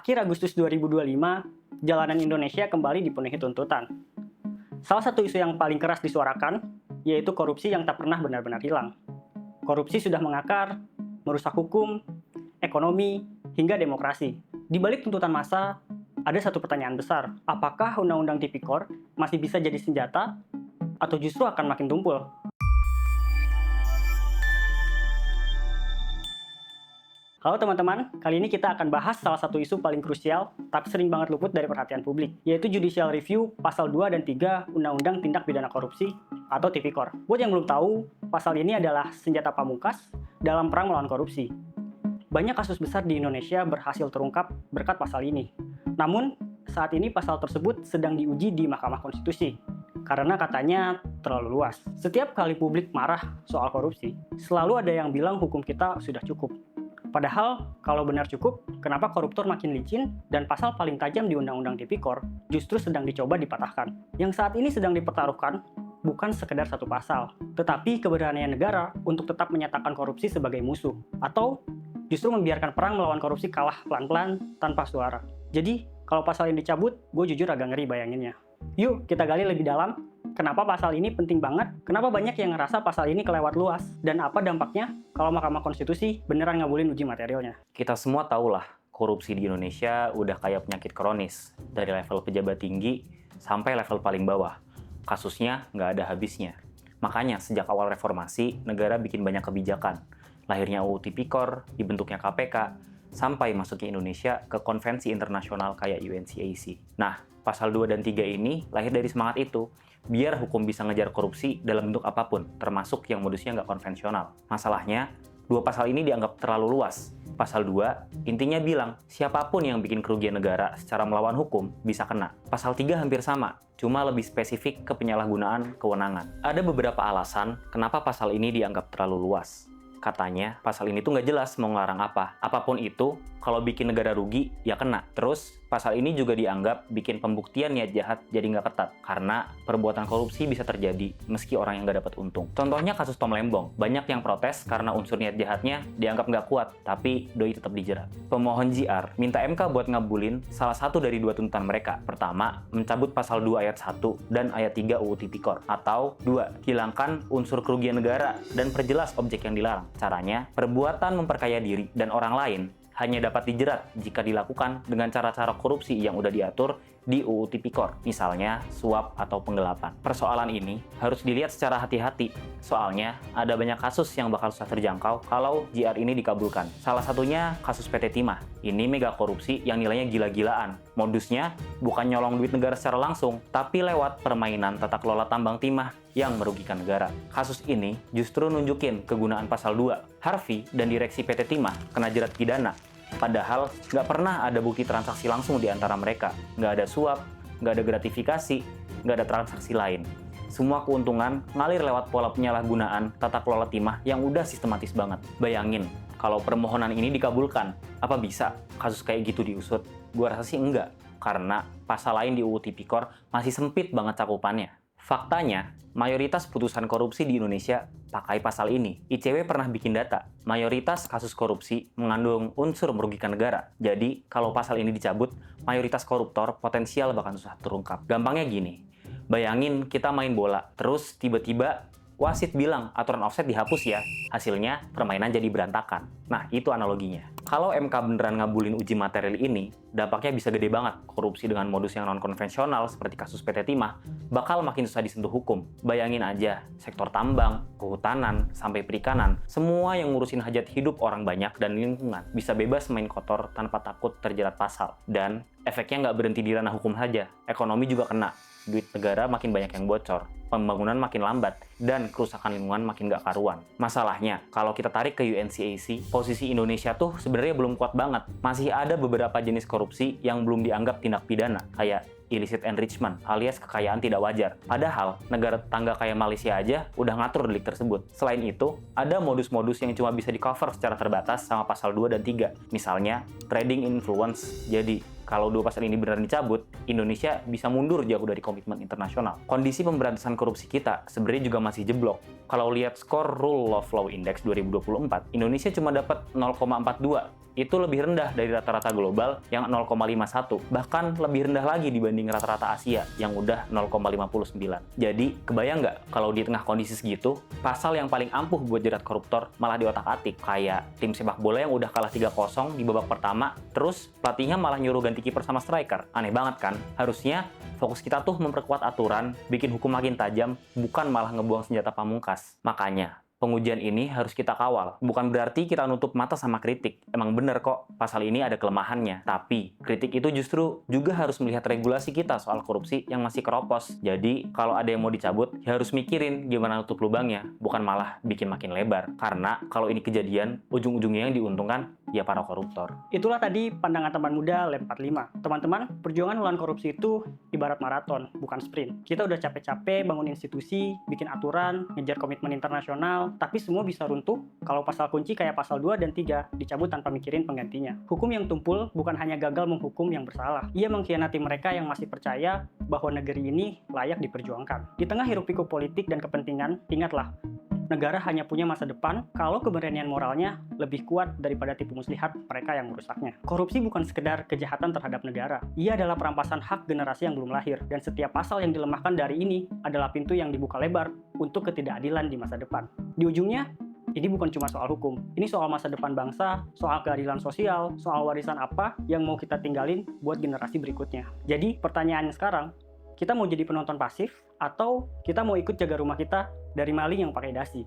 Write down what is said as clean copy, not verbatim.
Akhir Agustus 2025, jalanan Indonesia kembali dipenuhi tuntutan. Salah satu isu yang paling keras disuarakan, yaitu korupsi yang tak pernah benar-benar hilang. Korupsi sudah mengakar, merusak hukum, ekonomi, hingga demokrasi. Di balik tuntutan massa, ada satu pertanyaan besar. Apakah Undang-Undang Tipikor masih bisa jadi senjata, atau justru akan makin tumpul? Halo teman-teman, kali ini kita akan bahas salah satu isu paling krusial, tapi sering banget luput dari perhatian publik, yaitu Judicial Review Pasal 2 dan 3 Undang-Undang Tindak Pidana Korupsi atau Tipikor. Buat yang belum tahu, pasal ini adalah senjata pamungkas dalam perang melawan korupsi. Banyak kasus besar di Indonesia berhasil terungkap berkat pasal ini. Namun, saat ini pasal tersebut sedang diuji di Mahkamah Konstitusi, karena katanya terlalu luas. Setiap kali publik marah soal korupsi, selalu ada yang bilang hukum kita sudah cukup. Padahal, kalau benar cukup, kenapa koruptor makin licin dan pasal paling tajam di Undang-Undang Tipikor justru sedang dicoba dipatahkan? Yang saat ini sedang dipertaruhkan bukan sekedar satu pasal, tetapi keberanian negara untuk tetap menyatakan korupsi sebagai musuh, atau justru membiarkan perang melawan korupsi kalah pelan-pelan tanpa suara. Jadi, kalau pasal ini dicabut, gue jujur agak ngeri bayanginnya. Yuk, kita gali lebih dalam. Kenapa pasal ini penting banget? Kenapa banyak yang ngerasa pasal ini kelewat luas? Dan apa dampaknya kalau Mahkamah Konstitusi beneran ngabulin uji materialnya? Kita semua tahulah, korupsi di Indonesia udah kayak penyakit kronis. Dari level pejabat tinggi sampai level paling bawah. Kasusnya nggak ada habisnya. Makanya sejak awal reformasi, negara bikin banyak kebijakan. Lahirnya UU Tipikor, dibentuknya KPK, sampai masuknya Indonesia ke konvensi internasional kayak UNCAC. Nah, pasal 2 dan 3 ini lahir dari semangat itu, biar hukum bisa ngejar korupsi dalam bentuk apapun, termasuk yang modusnya nggak konvensional. Masalahnya, dua pasal ini dianggap terlalu luas. Pasal 2 intinya bilang, siapapun yang bikin kerugian negara secara melawan hukum bisa kena. Pasal 3 hampir sama, cuma lebih spesifik ke penyalahgunaan kewenangan. Ada beberapa alasan kenapa pasal ini dianggap terlalu luas. Katanya, pasal ini tuh nggak jelas mau ngelarang apa. Apapun itu, kalau bikin negara rugi, ya kena. Terus, pasal ini juga dianggap bikin pembuktian niat jahat jadi nggak ketat. Karena perbuatan korupsi bisa terjadi meski orang yang nggak dapat untung. Contohnya kasus Tom Lembong. Banyak yang protes karena unsur niat jahatnya dianggap nggak kuat, tapi doi tetap dijerat. Pemohon JR minta MK buat ngabulin salah satu dari dua tuntutan mereka. Pertama, mencabut pasal 2 ayat 1 dan ayat 3 UU Tipikor. Atau 2, hilangkan unsur kerugian negara dan perjelas objek yang dilarang. Caranya, perbuatan memperkaya diri dan orang lain hanya dapat dijerat jika dilakukan dengan cara-cara korupsi yang udah diatur di UU Tipikor, misalnya suap atau penggelapan. Persoalan ini harus dilihat secara hati-hati, soalnya ada banyak kasus yang bakal susah terjangkau kalau JR ini dikabulkan. Salah satunya kasus PT Timah. Ini mega korupsi yang nilainya gila-gilaan. Modusnya bukan nyolong duit negara secara langsung, tapi lewat permainan tata kelola tambang timah yang merugikan negara. Kasus ini justru nunjukin kegunaan pasal 2. Harvey dan direksi PT Timah kena jerat pidana. Padahal nggak pernah ada bukti transaksi langsung di antara mereka. Nggak ada suap, nggak ada gratifikasi, nggak ada transaksi lain. Semua keuntungan ngalir lewat pola penyalahgunaan tata kelola timah yang udah sistematis banget. Bayangin, kalau permohonan ini dikabulkan, apa bisa kasus kayak gitu diusut? Gua rasa sih enggak, karena pasal lain di UU Tipikor masih sempit banget cakupannya. Faktanya, mayoritas putusan korupsi di Indonesia pakai pasal ini. ICW pernah bikin data, mayoritas kasus korupsi mengandung unsur merugikan negara. Jadi, kalau pasal ini dicabut, mayoritas koruptor potensial bakal susah terungkap. Gampangnya gini, bayangin kita main bola, terus tiba-tiba wasit bilang aturan offside dihapus ya. Hasilnya, permainan jadi berantakan. Nah, itu analoginya. Kalau MK beneran ngabulin uji material ini, dampaknya bisa gede banget. Korupsi dengan modus yang non-konvensional seperti kasus PT Timah bakal makin susah disentuh hukum. Bayangin aja, sektor tambang, kehutanan, sampai perikanan, semua yang ngurusin hajat hidup orang banyak dan lingkungan bisa bebas main kotor tanpa takut terjerat pasal. Dan efeknya nggak berhenti di ranah hukum saja, ekonomi juga kena. Duit negara makin banyak yang bocor, pembangunan makin lambat, dan kerusakan lingkungan makin gak karuan. Masalahnya, kalau kita tarik ke UNCAC, posisi Indonesia tuh sebenarnya belum kuat banget. Masih ada beberapa jenis korupsi yang belum dianggap tindak pidana, kayak illicit enrichment alias kekayaan tidak wajar. Padahal, negara tetangga kayak Malaysia aja udah ngatur delik tersebut. Selain itu, ada modus-modus yang cuma bisa di-cover secara terbatas sama pasal 2 dan 3. Misalnya, trading influence. Jadi, kalau dua pasal ini beneran dicabut, Indonesia bisa mundur jauh dari komitmen internasional. Kondisi pemberantasan korupsi kita sebenarnya juga masih jeblok. Kalau lihat skor Rule of Law Index 2024, Indonesia cuma dapat 0,42 itu lebih rendah dari rata-rata global yang 0,51, bahkan lebih rendah lagi dibanding rata-rata Asia yang udah 0,59. Jadi, kebayang nggak kalau di tengah kondisi segitu, pasal yang paling ampuh buat jerat koruptor malah diotak-atik, kayak tim sepak bola yang udah kalah 3-0 di babak pertama, terus pelatihnya malah nyuruh ganti kiper sama striker. Aneh banget kan? Harusnya fokus kita tuh memperkuat aturan, bikin hukum makin tajam, bukan malah ngebuang senjata pamungkas. Makanya, pengujian ini harus kita kawal. Bukan berarti kita nutup mata sama kritik. Emang bener kok, pasal ini ada kelemahannya. Tapi, kritik itu justru juga harus melihat regulasi kita soal korupsi yang masih keropos. Jadi, kalau ada yang mau dicabut, ya harus mikirin gimana nutup lubangnya, bukan malah bikin makin lebar. Karena kalau ini kejadian, ujung-ujungnya yang diuntungkan ya para koruptor. Itulah tadi pandangan teman muda Lem 45. Teman-teman, perjuangan melawan korupsi itu ibarat maraton, bukan sprint. Kita udah capek-capek bangun institusi, bikin aturan, ngejar komitmen internasional, tapi semua bisa runtuh kalau pasal kunci kayak pasal 2 dan 3 dicabut tanpa mikirin penggantinya. Hukum yang tumpul bukan hanya gagal menghukum yang bersalah. Ia mengkhianati mereka yang masih percaya bahwa negeri ini layak diperjuangkan. Di tengah hiruk-pikuk politik dan kepentingan, ingatlah, negara hanya punya masa depan kalau keberanian moralnya lebih kuat daripada tipu muslihat mereka yang merusaknya. Korupsi bukan sekedar kejahatan terhadap negara. Ia adalah perampasan hak generasi yang belum lahir. Dan setiap pasal yang dilemahkan dari ini adalah pintu yang dibuka lebar untuk ketidakadilan di masa depan. Di ujungnya, ini bukan cuma soal hukum. Ini soal masa depan bangsa, soal keadilan sosial, soal warisan apa yang mau kita tinggalin buat generasi berikutnya. Jadi, pertanyaannya sekarang, kita mau jadi penonton pasif atau kita mau ikut jaga rumah kita dari maling yang pakai dasi?